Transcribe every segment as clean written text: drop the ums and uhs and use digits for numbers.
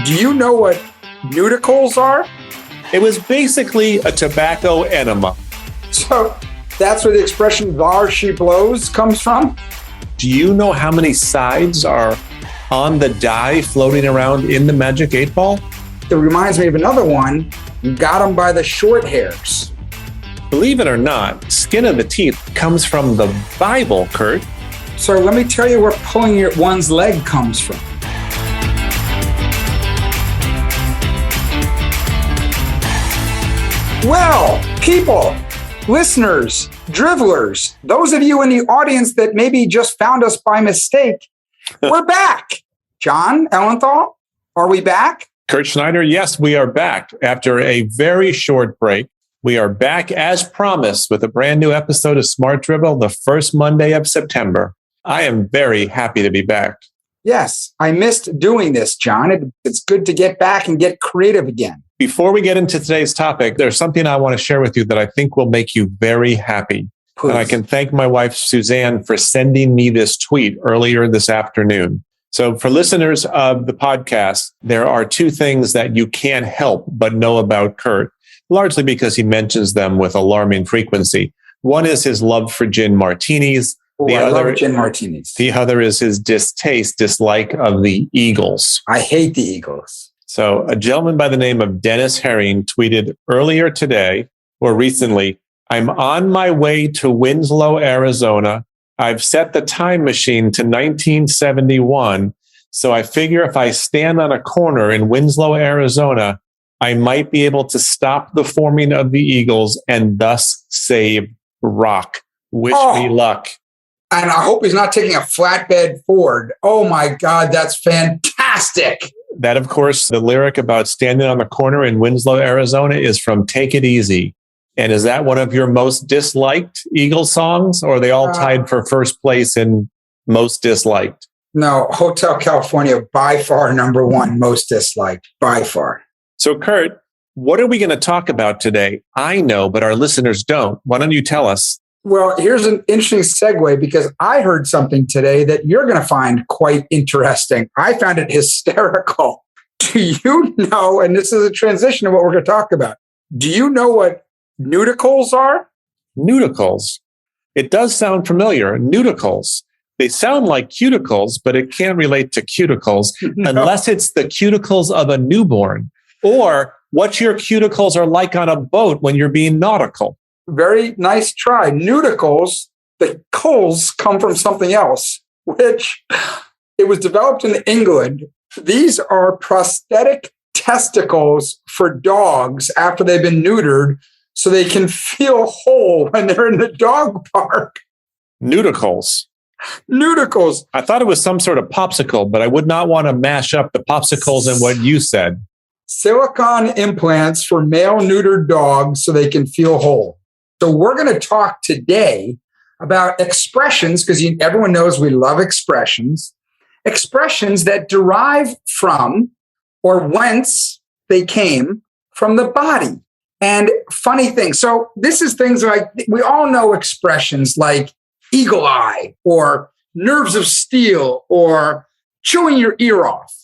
Do you know what nudicles are? It was basically a tobacco enema. So that's where the expression "thar she blows" comes from? Do you know how many sides are on the die floating around in the Magic 8 Ball? It reminds me of another one. You got them by the short hairs. Believe it or not, skin of the teeth comes from the Bible, Kurt. So let me tell you where pulling one's leg comes from. Well, people, listeners, drivellers, those of you in the audience that maybe just found us by mistake, we're back. John Ellenthal, are we back? Kurt Schneider, yes, we are back. After a very short break, we are back as promised with a brand new episode of Smart Drivel the first Monday of September. I am very happy to be back. Yes, I missed doing this, John. It's good to get back and get creative again. Before we get into today's topic, there's something I want to share with you that I think will make you very happy. Please. And I can thank my wife, Suzanne, for sending me this tweet earlier this afternoon. So for listeners of the podcast, there are two things that you can't help but know about Kurt, largely because he mentions them with alarming frequency. One is his love for gin martinis. I love gin martinis. The other is his dislike of the Eagles. I hate the Eagles. So a gentleman by the name of Dennis Herring tweeted earlier today, or recently, "I'm on my way to Winslow, Arizona. I've set the time machine to 1971. So I figure if I stand on a corner in Winslow, Arizona, I might be able to stop the forming of the Eagles and thus save rock. Wish me luck." And I hope he's not taking a flatbed Ford. Oh my God, that's fantastic. That, of course, the lyric about standing on the corner in Winslow, Arizona is from Take It Easy. And is that one of your most disliked Eagles songs, or are they all tied for first place in most disliked? No, Hotel California, by far number one, most disliked, by far. So, Kurt, what are we going to talk about today? I know, but our listeners don't. Why don't you tell us? Well, here's an interesting segue because I heard something today that you're going to find quite interesting. I found it hysterical. Do you know, and this is a transition of what we're going to talk about, do you know what nudicles are? Nudicles? It does sound familiar. Nudicles. They sound like cuticles, but it can't relate to cuticles unless it's the cuticles of a newborn or what your cuticles are like on a boat when you're being nautical. Very nice try. Nudicles, the coals come from something else, which it was developed in England. These are prosthetic testicles for dogs after they've been neutered so they can feel whole when they're in the dog park. Nudicles. Nudicles. I thought it was some sort of popsicle, but I would not want to mash up the popsicles and what you said. Silicone implants for male neutered dogs so they can feel whole. So we're going to talk today about expressions, because everyone knows we love expressions that derive from or whence they came from the body. And funny things. So this is things like, we all know expressions like eagle eye or nerves of steel or chewing your ear off.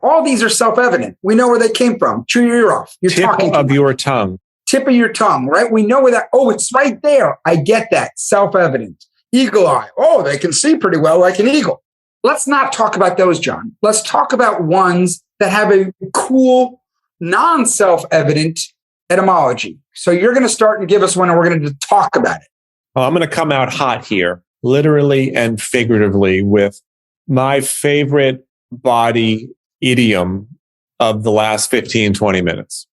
All these are self-evident. We know where they came from. Chew your ear off. You're talking of your tongue. Tip of your tongue, right? We know where that, it's right there. I get that. Self-evident. Eagle eye. Oh, they can see pretty well like an eagle. Let's not talk about those, John. Let's talk about ones that have a cool, non-self-evident etymology. So you're going to start and give us one, and we're going to talk about it. Well, I'm going to come out hot here, literally and figuratively, with my favorite body idiom of the last 15, 20 minutes.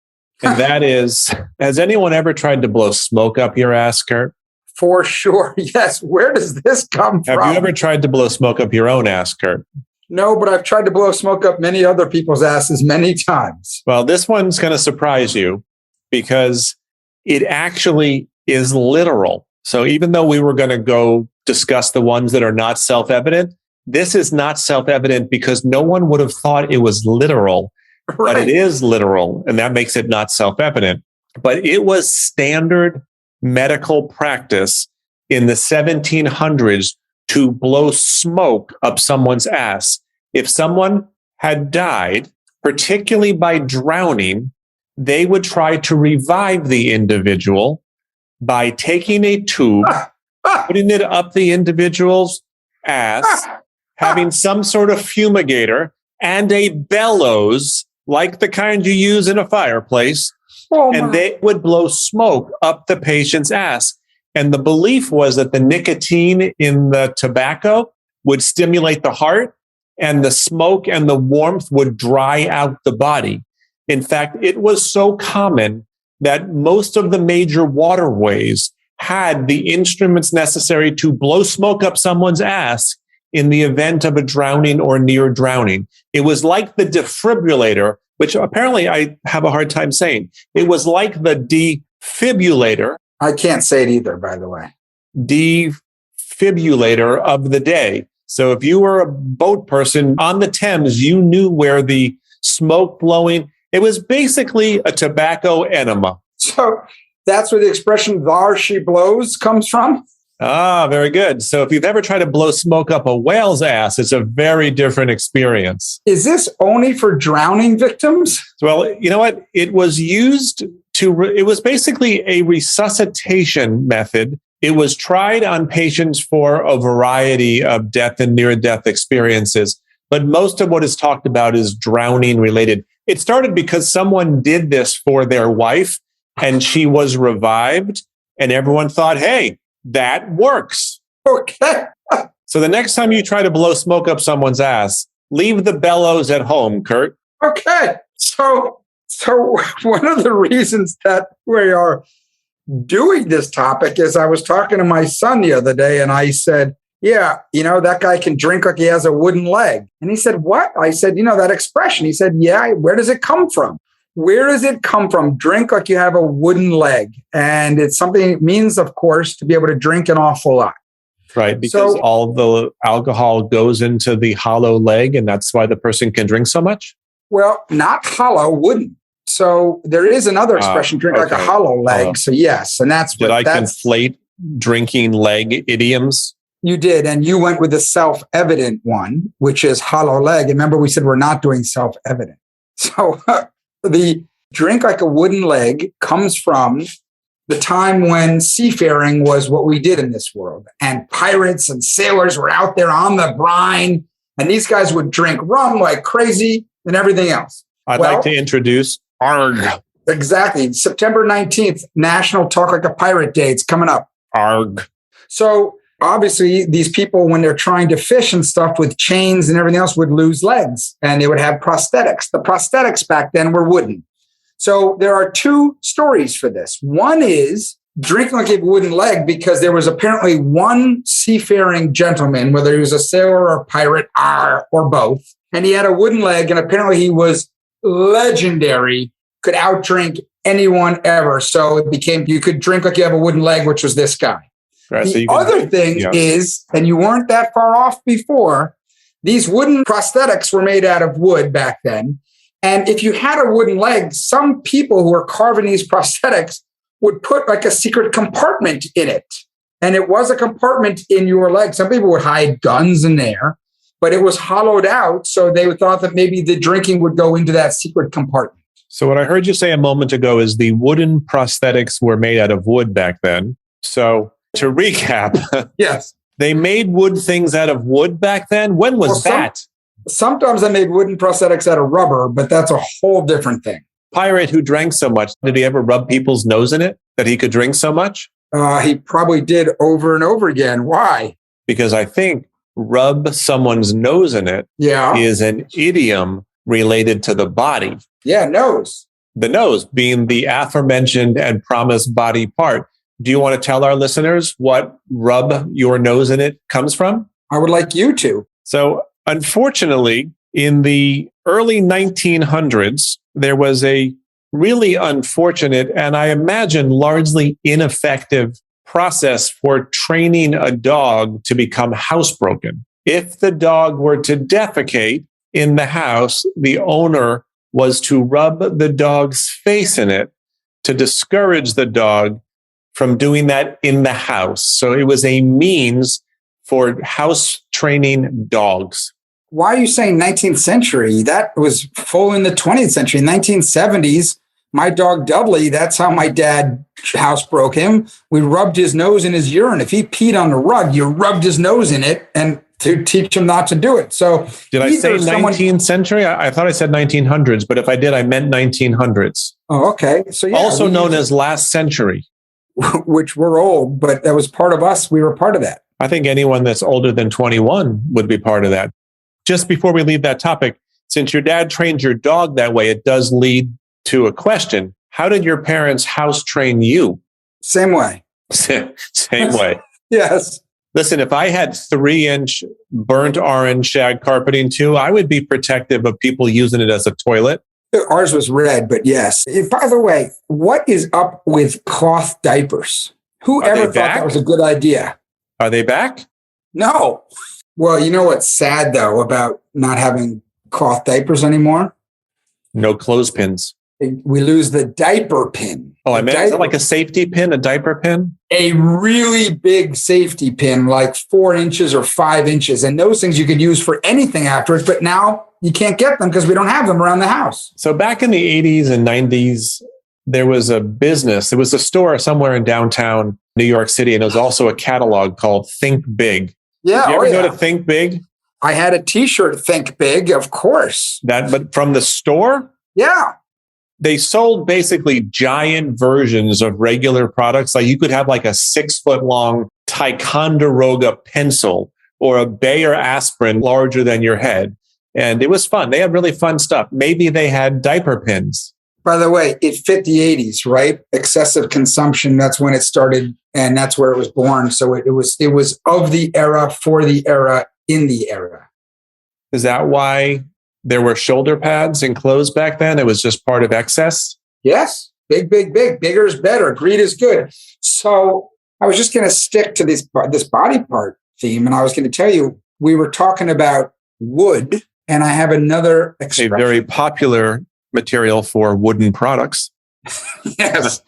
And that is, has anyone ever tried to blow smoke up your ass, Kurt? For sure. Yes. Where does this come from? Have you ever tried to blow smoke up your own ass, Kurt? No, but I've tried to blow smoke up many other people's asses many times. Well, this one's going to surprise you because it actually is literal. So even though we were going to go discuss the ones that are not self-evident, this is not self-evident because no one would have thought it was literal. Right. But it is literal, and that makes it not self-evident. But it was standard medical practice in the 1700s to blow smoke up someone's ass. If someone had died particularly by drowning, they would try to revive the individual by taking a tube, putting it up the individual's ass, having some sort of fumigator and a bellows like the kind you use in a fireplace. And they would blow smoke up the patient's ass. And the belief was that the nicotine in the tobacco would stimulate the heart, and the smoke and the warmth would dry out the body. In fact, it was so common that most of the major waterways had the instruments necessary to blow smoke up someone's ass in the event of a drowning or near drowning. It was like the defibrillator, which apparently I have a hard time saying. It was like the defibrillator. I can't say it either, by the way. Defibrillator of the day. So if you were a boat person on the Thames, you knew where the smoke blowing, it was basically a tobacco enema. So that's where the expression "thar she blows" comes from? Ah, very good. So if you've ever tried to blow smoke up a whale's ass, it's a very different experience. Is this only for drowning victims? Well, you know what? It was used it was basically a resuscitation method. It was tried on patients for a variety of death and near-death experiences, but most of what is talked about is drowning related. It started because someone did this for their wife and she was revived, and everyone thought, hey, that works. Okay. So the next time you try to blow smoke up someone's ass, leave the bellows at home, Kurt. Okay. So one of the reasons that we are doing this topic is I was talking to my son the other day and I said, yeah, that guy can drink like he has a wooden leg. And he said, what? I said, that expression. He said, yeah, where does it come from? Where does it come from? Drink like you have a wooden leg. And it's something it means, of course, to be able to drink an awful lot. Right, because all the alcohol goes into the hollow leg, and that's why the person can drink so much? Well, not hollow, wooden. So there is another expression, drink like a hollow leg. So yes, and that's what... Did I conflate drinking leg idioms? You did, and you went with the self-evident one, which is hollow leg. And remember, we said we're not doing self-evident. So the drink like a wooden leg comes from the time when seafaring was what we did in this world. And pirates and sailors were out there on the brine, and these guys would drink rum like crazy and everything else. I'd like to introduce ARG. Exactly. September 19th, National Talk Like a Pirate Day. It's coming up. ARG. So obviously, these people, when they're trying to fish and stuff with chains and everything else, would lose legs, and they would have prosthetics. The prosthetics back then were wooden. So there are two stories for this. One is drinking like a wooden leg because there was apparently one seafaring gentleman, whether he was a sailor or a pirate or both, and he had a wooden leg, and apparently he was legendary, could outdrink anyone ever. So it became, you could drink like you have a wooden leg, which was this guy. Right, the other thing is, and you weren't that far off before, these wooden prosthetics were made out of wood back then. And if you had a wooden leg, some people who were carving these prosthetics would put like a secret compartment in it. And it was a compartment in your leg. Some people would hide guns in there, but it was hollowed out. So they thought that maybe the drinking would go into that secret compartment. So what I heard you say a moment ago is the wooden prosthetics were made out of wood back then. So to recap, yes, they made wood things out of wood back then. When was that? Sometimes they made wooden prosthetics out of rubber, but that's a whole different thing. Pirate who drank so much, did he ever rub people's nose in it that he could drink so much? He probably did over and over again. Why? Because I think rub someone's nose in it is an idiom related to the body. Yeah, nose. The nose being the aforementioned and promised body part. Do you want to tell our listeners what rub your nose in it comes from? I would like you to. So, unfortunately, in the early 1900s, there was a really unfortunate and I imagine largely ineffective process for training a dog to become housebroken. If the dog were to defecate in the house, the owner was to rub the dog's face in it to discourage the dog from doing that in the house. So it was a means for house training dogs. Why are you saying 19th century? That was full in the 20th century. 1970s, my dog Dudley, that's how my dad housebroke him. We rubbed his nose in his urine. If he peed on the rug, you rubbed his nose in it and to teach him not to do it. So did I say 19th century? I thought I said 1900s, but if I did, I meant 1900s. Oh, okay. So yeah, also known as last century. Which we're old, but that was part of us. We were part of that. I think anyone that's older than 21 would be part of that. Just before we leave that topic, since your dad trained your dog that way, it does lead to a question. How did your parents house train you? Same way. Same way. Yes. Listen, if I had 3-inch burnt orange shag carpeting too, I would be protective of people using it as a toilet. Ours was red, but yes. By the way, what is up with cloth diapers? Whoever thought that was a good idea? Are they back? No. Well, you know what's sad, though, about not having cloth diapers anymore? No clothespins. We lose the diaper pin. Oh, I meant is it like a safety pin, a diaper pin? A really big safety pin, like 4 inches or 5 inches. And those things you could use for anything afterwards, but now you can't get them because we don't have them around the house. So back in the 80s and 90s, there was a business. There was a store somewhere in downtown New York City, and it was also a catalog called Think Big. Yeah. Did you ever go to Think Big? I had a T-shirt, Think Big, of course. But from the store? Yeah. They sold basically giant versions of regular products. Like you could have like a 6-foot long Ticonderoga pencil or a Bayer aspirin larger than your head. And it was fun. They had really fun stuff. Maybe they had diaper pins. By the way, it fit the 80s, right? Excessive consumption. That's when it started, and that's where it was born. So it was of the era, for the era, in the era. Is that why there were shoulder pads in clothes back then? It was just part of excess? Yes. Big, big, big. Bigger is better. Greed is good. So I was just going to stick to this body part theme, and I was going to tell you, we were talking about wood, and I have another expression. A very popular material for wooden products. Yes.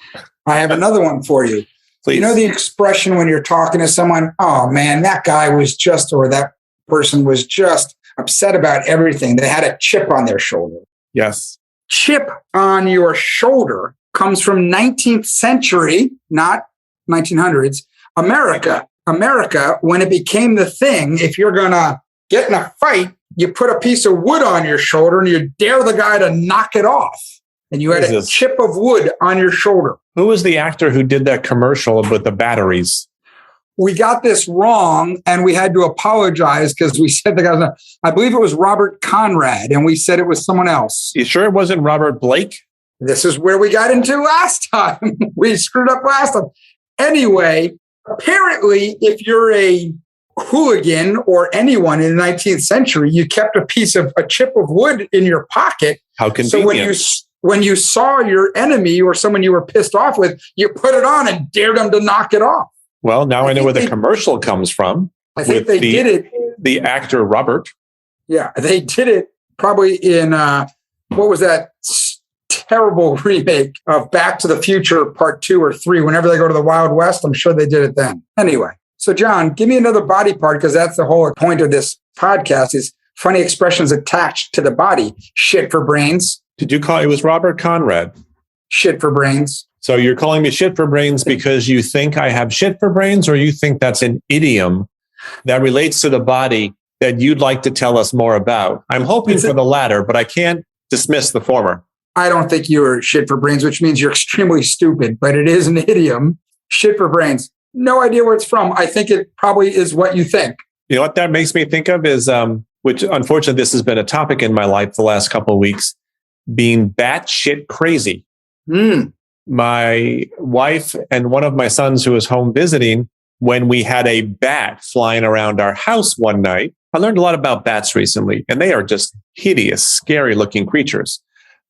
I have another one for you. Please. You know the expression when you're talking to someone, oh man, that guy was just, or that person was just upset about everything. They had a chip on their shoulder. Yes. Chip on your shoulder comes from 19th century, not 1900s, America. America, when it became the thing, if you're going to get in a fight, you put a piece of wood on your shoulder and you dare the guy to knock it off. And you had a chip of wood on your shoulder. Who was the actor who did that commercial with the batteries? We got this wrong and we had to apologize because we said the guy's not, I believe it was Robert Conrad, and we said it was someone else. You sure it wasn't Robert Blake? This is where we got into last time. We screwed up last time. Anyway, apparently, if you're a hooligan or anyone in the 19th century, you kept a chip of wood in your pocket. How convenient. So when you saw your enemy or someone you were pissed off with, you put it on and dared them to knock it off. Well, now I know where the commercial comes from. I think they did it. The actor Robert. Yeah, they did it probably in, what was that terrible remake of Back to the Future Part 2 or 3? Whenever they go to the Wild West, I'm sure they did it then. Anyway, so John, give me another body part, because that's the whole point of this podcast is funny expressions attached to the body. Shit for brains. Did you call it was Robert Conrad? Shit for brains. So you're calling me shit for brains because you think I have shit for brains, or you think that's an idiom that relates to the body that you'd like to tell us more about? I'm hoping for the latter, but I can't dismiss the former. I don't think you're shit for brains, which means you're extremely stupid, but it is an idiom. Shit for brains. No idea where it's from. I think it probably is what you think. You know what that makes me think of is, which unfortunately this has been a topic in my life the last couple of weeks, being batshit crazy. My wife and one of my sons who was home visiting, when we had a bat flying around our house one night, I learned a lot about bats recently, and they are just hideous, scary looking creatures.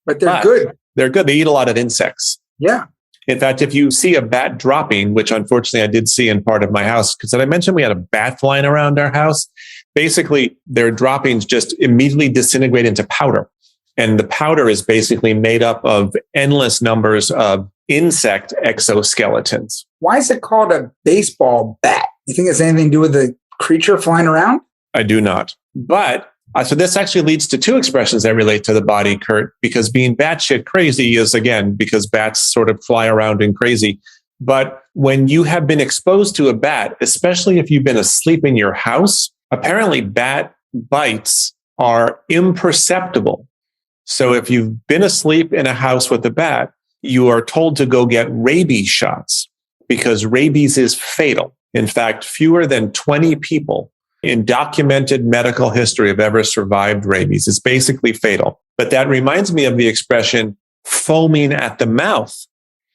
But they're good. They're good. They eat a lot of insects. Yeah. In fact, if you see a bat dropping, which unfortunately I did see in part of my house, because did I mention we had a bat flying around our house? Basically, their droppings just immediately disintegrate into powder. And the powder is basically made up of endless numbers of insect exoskeletons. Why is it called a baseball bat? You think it's anything to do with the creature flying around? I do not. But So this actually leads to two expressions that relate to the body, Kurt, because being batshit crazy is, again, because bats sort of fly around and crazy. But when you have been exposed to a bat, especially if you've been asleep in your house, apparently bat bites are imperceptible. So if you've been asleep in a house with a bat, you are told to go get rabies shots because rabies is fatal. In fact, fewer than 20 people in documented medical history have ever survived rabies. It's basically fatal. But that reminds me of the expression foaming at the mouth.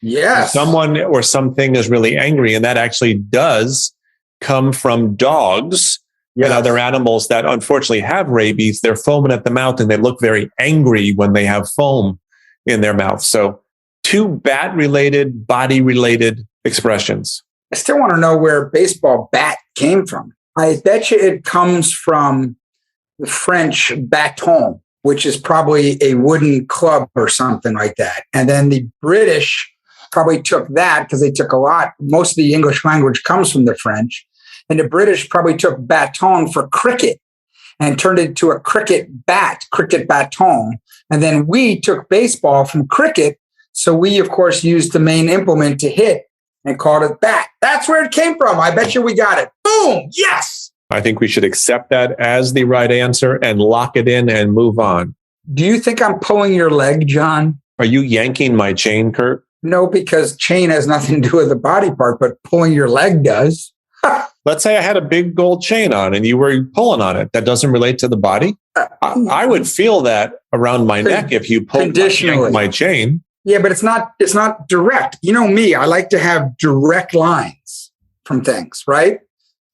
Yes. Someone or something is really angry, and that actually does come from dogs and other animals that unfortunately have rabies. They're foaming at the mouth and they look very angry when they have foam in their mouth. So two bat-related, body-related expressions. I still want to know where baseball bat came from. I bet you it comes from the French bâton, which is probably a wooden club or something like that. And then the British probably took that because they took a lot. Most of the English language comes from the French. And the British probably took bâton for cricket and turned it into a cricket bat, cricket bâton. And then we took baseball from cricket. So we, of course, used the main implement to hit and called it bat. That's where it came from. I bet you we got it. Boom. Yes. I think we should accept that as the right answer and lock it in and move on. Do you think I'm pulling your leg, John? Are you yanking my chain, Kurt? No, because chain has nothing to do with the body part, but pulling your leg does. Let's say I had a big gold chain on and you were pulling on it. That doesn't relate to the body? I would feel that around my neck if you pulled my chain. Yeah, but it's not direct. You know me, I like to have direct lines from things, right?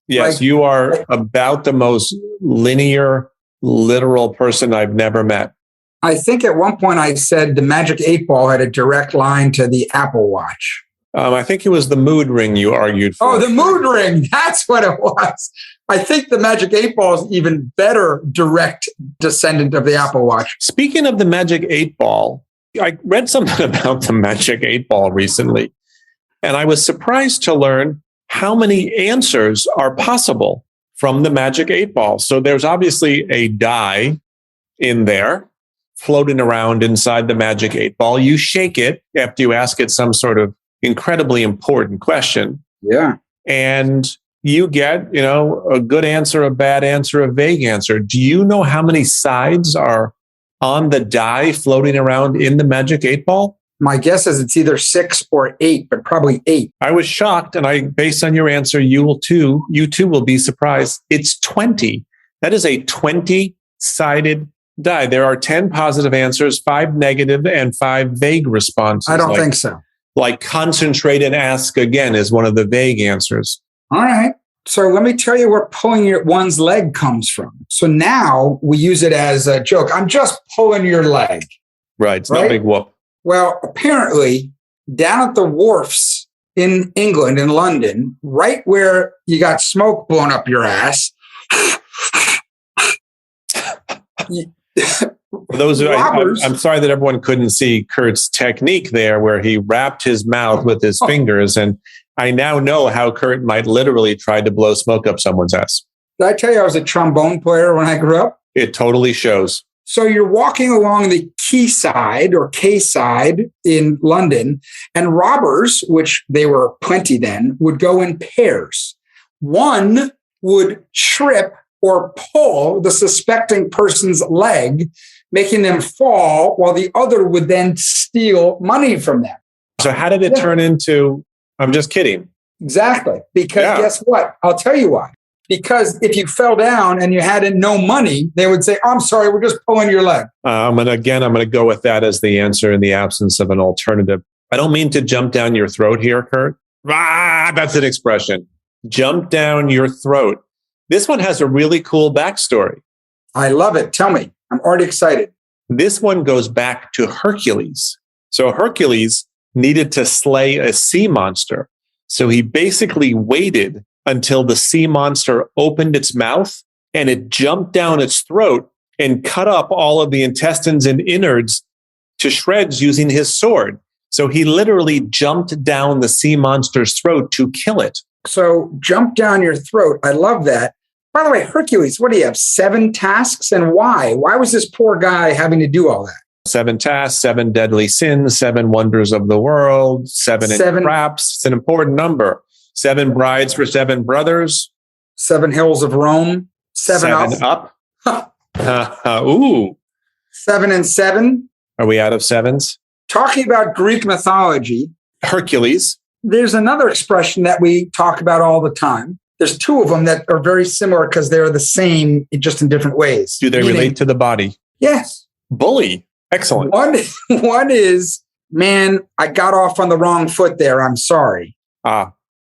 Yes, like, you are about the most linear, literal person I've never met. I think at one point I said the Magic 8-Ball had a direct line to the Apple Watch. I think it was the mood ring you argued for. Oh, the mood ring. That's what it was. I think the Magic 8-Ball is even better direct descendant of the Apple Watch. Speaking of the Magic 8-Ball, I read something about the Magic 8-Ball recently, and I was surprised to learn how many answers are possible from the Magic 8-Ball. So there's obviously a die in there floating around inside the Magic 8-Ball. You shake it after you ask it some sort of incredibly important question. Yeah. And you get, a good answer, a bad answer, a vague answer. Do you know how many sides are on the die floating around in the Magic 8-Ball? My guess is it's either 6 or 8, but probably 8. I was shocked, and based on your answer, you too will be surprised. It's 20. That is a 20-sided die. There are 10 positive answers, 5 negative, and 5 vague responses. I don't think so. Like concentrate and ask again is one of the vague answers. All right. So let me tell you where pulling one's leg comes from. So now we use it as a joke. I'm just pulling your leg. Right. It's not a big whoop. Well, apparently down at the wharfs in England, in London, right where you got smoke blown up your ass. For those who, I'm sorry that everyone couldn't see Kurt's technique there, where he wrapped his mouth with his fingers. And I now know how Kurt might literally try to blow smoke up someone's ass. Did I tell you I was a trombone player when I grew up? It totally shows. So you're walking along the quayside or quayside in London, and robbers, which they were plenty then, would go in pairs. One would trip or pull the suspecting person's leg, making them fall, while the other would then steal money from them. So how did it turn into, I'm just kidding? Exactly. Because guess what? I'll tell you why. Because if you fell down and you had no money, they would say, I'm sorry, we're just pulling your leg. I'm going to go with that as the answer in the absence of an alternative. I don't mean to jump down your throat here, Kurt. That's an expression. Jump down your throat. This one has a really cool backstory. I love it. Tell me. I'm already excited. This one goes back to Hercules. So Hercules needed to slay a sea monster. So he basically waited until the sea monster opened its mouth and it jumped down its throat and cut up all of the intestines and innards to shreds using his sword. So he literally jumped down the sea monster's throat to kill it. So jump down your throat. I love that. By the way, Hercules, what do you have? 7 tasks, and why? Why was this poor guy having to do all that? 7 tasks, 7 deadly sins, 7 wonders of the world, 7 traps. It's an important number. 7 brides for 7 brothers. 7 hills of Rome. 7 up. Ooh. 7 and 7. Are we out of 7s? Talking about Greek mythology. Hercules. There's another expression that we talk about all the time. There's 2 of them that are very similar because they're the same, just in different ways. Do they relate to the body? Yes. Bully. Excellent. One is, man, I got off on the wrong foot there. I'm sorry.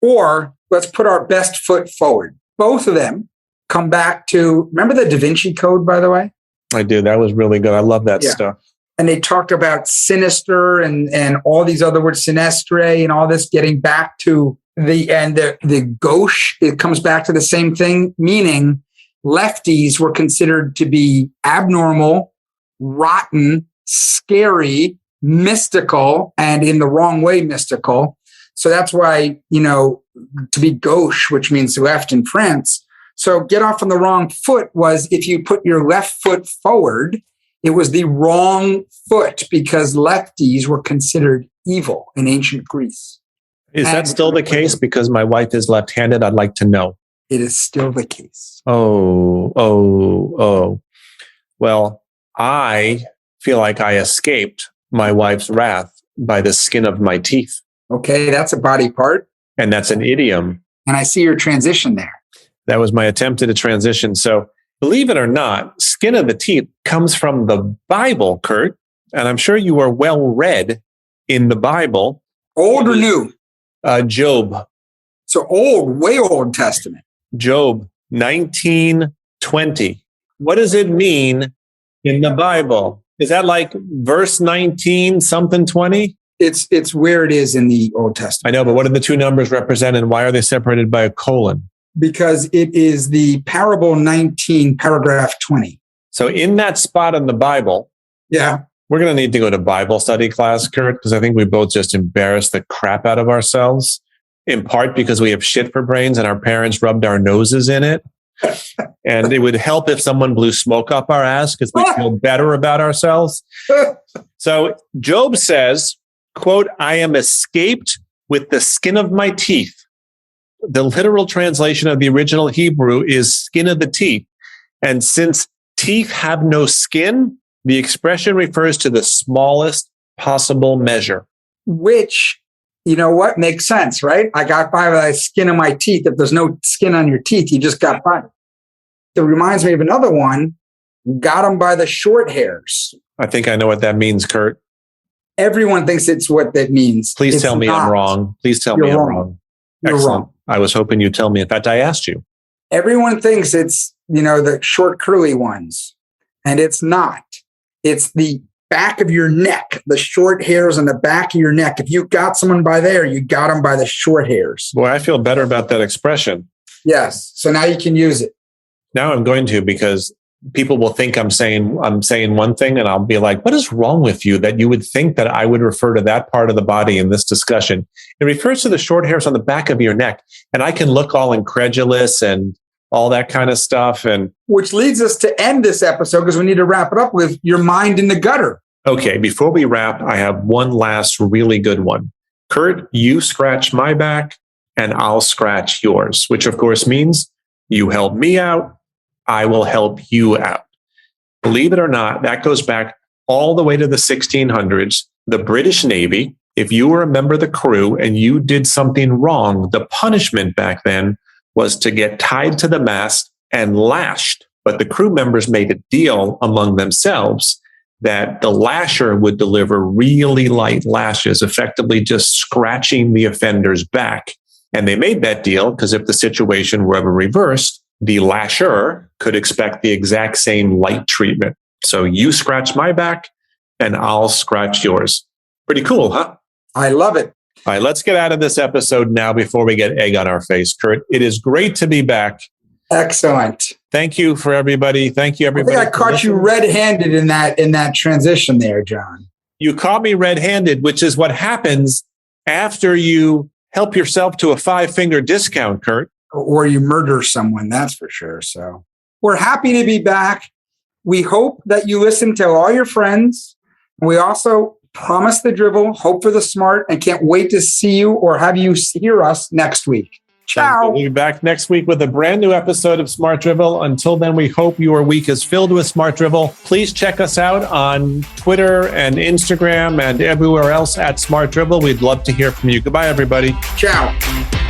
Or let's put our best foot forward. Both of them come back to, remember the Da Vinci Code, by the way? I do. That was really good. I love that stuff. And they talked about sinister and all these other words, sinestre and all this, getting back to the gauche. It comes back to the same thing, meaning lefties were considered to be abnormal, rotten, scary, mystical, and in the wrong way mystical. So that's why, to be gauche, which means left in France. So get off on the wrong foot was if you put your left foot forward, it was the wrong foot because lefties were considered evil in ancient Greece. Is that still the case? Because my wife is left-handed, I'd like to know. It is still the case. Oh. Well, I feel like I escaped my wife's wrath by the skin of my teeth. Okay, that's a body part. And that's an idiom. And I see your transition there. That was my attempt at a transition. So believe it or not, skin of the teeth comes from the Bible, Kurt. And I'm sure you are well read in the Bible. Old or new? Job. So old, way Old Testament. Job 19:20. What does it mean in the Bible? Is that like verse 19, something 20? It's where it is in the Old Testament. I know, but what do the 2 numbers represent and why are they separated by a colon? Because it is the parable 19, paragraph 20. So in that spot in the Bible, we're going to need to go to Bible study class, Kurt, because I think we both just embarrassed the crap out of ourselves, in part because we have shit for brains and our parents rubbed our noses in it. And it would help if someone blew smoke up our ass because we feel better about ourselves. So Job says, quote, I am escaped with the skin of my teeth. The literal translation of the original Hebrew is skin of the teeth. And since teeth have no skin, the expression refers to the smallest possible measure. Which, you know what, makes sense, right? I got by with the skin of my teeth. If there's no skin on your teeth, you just got by. It reminds me of another one, got them by the short hairs. I think I know what that means, Kurt. Everyone thinks it's what that means. Please tell me I'm wrong. Please tell me I'm wrong. You're wrong. I was hoping you'd tell me. In fact, I asked you. Everyone thinks it's, the short curly ones, and it's not. It's the back of your neck, the short hairs on the back of your neck. If you got someone by there, you got them by the short hairs. Boy, I feel better about that expression. Yes. So now you can use it. Now I'm going to, because people will think I'm saying one thing and I'll be like, what is wrong with you that you would think that I would refer to that part of the body in this discussion? It refers to the short hairs on the back of your neck. And I can look all incredulous and all that kind of stuff. And which leads us to end this episode because we need to wrap it up with your mind in the gutter. Okay. Before we wrap, I have one last really good one. Kurt, you scratch my back and I'll scratch yours, which of course means you help me out. I will help you out. Believe it or not, that goes back all the way to the 1600s. The British Navy, if you were a member of the crew and you did something wrong, the punishment back then was to get tied to the mast and lashed. But the crew members made a deal among themselves that the lasher would deliver really light lashes, effectively just scratching the offender's back. And they made that deal because if the situation were ever reversed, the lasher could expect the exact same light treatment. So you scratch my back and I'll scratch yours. Pretty cool, huh? I love it. All right, let's get out of this episode now before we get egg on our face, Kurt. It is great to be back. Excellent. Thank you for everybody. Thank you, everybody. I think I caught you red-handed in that transition there, John. You caught me red-handed, which is what happens after you help yourself to a 5-finger discount, Kurt. or you murder someone, that's for sure. So we're happy to be back. We hope that you listen to all your friends. We also promise the drivel, hope for the smart, and can't wait to see you or have you hear us next week. Ciao. We'll be back next week with a brand new episode of Smart Drivel. Until then, we hope your week is filled with Smart Drivel. Please check us out on Twitter and Instagram and everywhere else at Smart Drivel. We'd love to hear from you. Goodbye, everybody. Ciao.